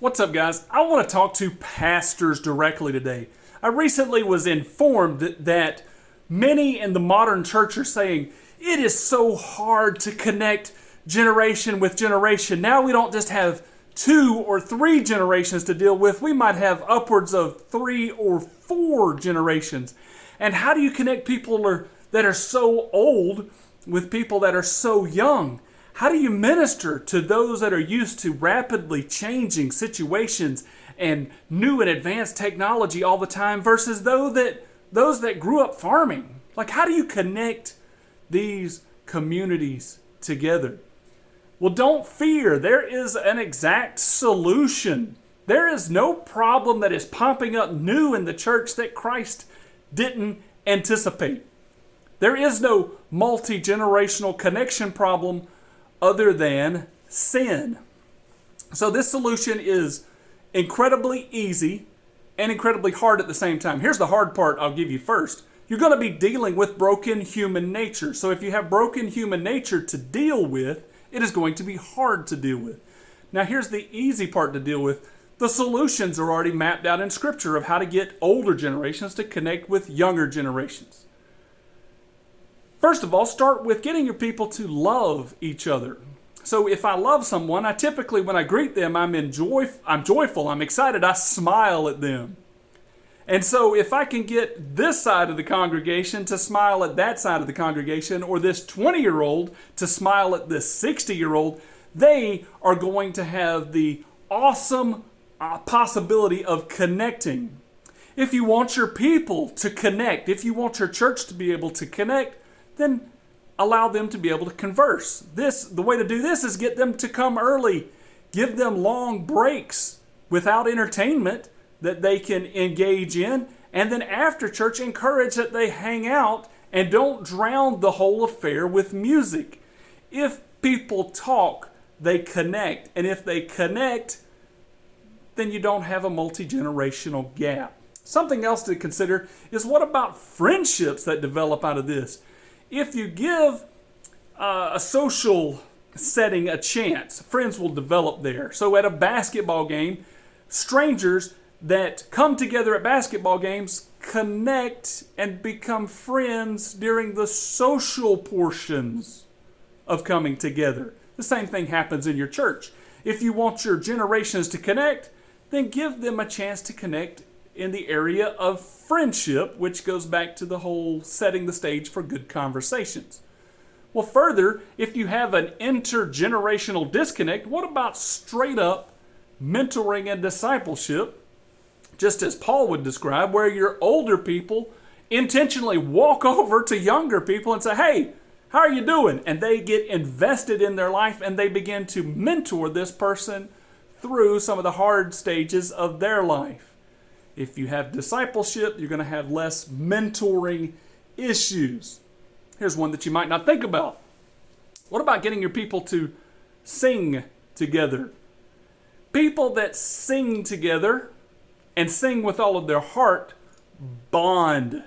What's up, guys? I want to talk to pastors directly today. I recently was informed that many in the modern church are saying it is so hard to connect generation with generation. Now we don't just have 2 or 3 generations to deal with. We might have upwards of 3 or 4 generations. And how do you connect people that are so old with people that are so young? How do you minister to those that are used to rapidly changing situations and new and advanced technology all the time versus those that grew up farming? Like, how do you connect these communities together? Well, don't fear. There is an exact solution. There is no problem that is popping up new in the church that Christ didn't anticipate. There is no multi-generational connection problem other than sin. So this solution is incredibly easy and incredibly hard at the same time. Here's the hard part I'll give you first. You're going to be dealing with broken human nature. So if you have broken human nature to deal with, it is going to be hard to deal with. Now here's the easy part to deal with. The solutions are already mapped out in Scripture of how to get older generations to connect with younger generations. First of all, start with getting your people to love each other. So if I love someone, I typically, when I greet them, I'm joyful, I'm excited, I smile at them. And so if I can get this side of the congregation to smile at that side of the congregation, or this 20-year-old to smile at this 60-year-old, they are going to have the awesome possibility of connecting. If you want your people to connect, if you want your church to be able to connect, then allow them to be able to converse. The way to do this is get them to come early. Give them long breaks without entertainment that they can engage in. And then after church, encourage that they hang out and don't drown the whole affair with music. If people talk, they connect. And if they connect, then you don't have a multi-generational gap. Something else to consider is, what about friendships that develop out of this? If you give a social setting a chance, friends will develop there. So at a basketball game, strangers that come together at basketball games connect and become friends during the social portions of coming together. The same thing happens in your church. If you want your generations to connect, then give them a chance to connect in the area of friendship, which goes back to the whole setting the stage for good conversations. Well, further, if you have an intergenerational disconnect, what about straight up mentoring and discipleship, just as Paul would describe, where your older people intentionally walk over to younger people and say, "Hey, how are you doing?" And they get invested in their life and they begin to mentor this person through some of the hard stages of their life. If you have discipleship, you're going to have less mentoring issues. Here's one that you might not think about. What about getting your people to sing together? People that sing together and sing with all of their heart bond.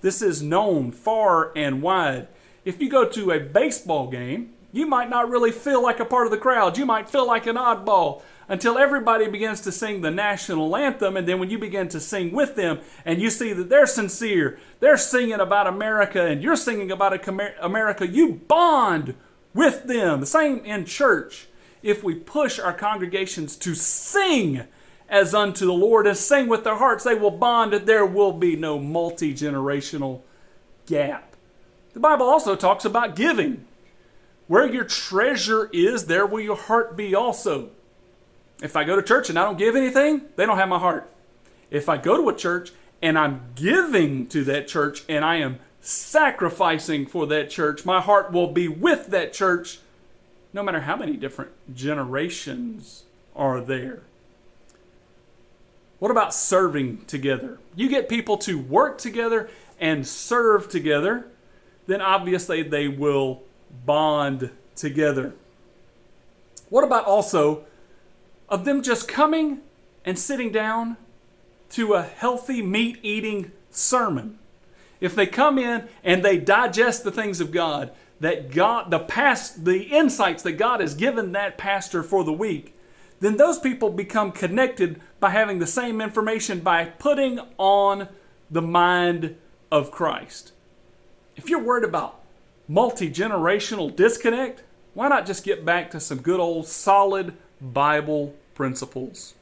This is known far and wide. If you go to a baseball game, you might not really feel like a part of the crowd. You might feel like an oddball until everybody begins to sing the national anthem. And then when you begin to sing with them and you see that they're sincere, they're singing about America and you're singing about America, you bond with them. The same in church. If we push our congregations to sing as unto the Lord and sing with their hearts, they will bond, and there will be no multi-generational gap. The Bible also talks about giving. Where your treasure is, there will your heart be also. If I go to church and I don't give anything, they don't have my heart. If I go to a church and I'm giving to that church and I am sacrificing for that church, my heart will be with that church no matter how many different generations are there. What about serving together? You get people to work together and serve together, then obviously they will bond together. What about also of them just coming and sitting down to a healthy meat-eating sermon? If they come in and they digest the things of God, the insights that God has given that pastor for the week, then those people become connected by having the same information by putting on the mind of Christ. If you're worried about multi-generational disconnect, why not just get back to some good old solid Bible principles?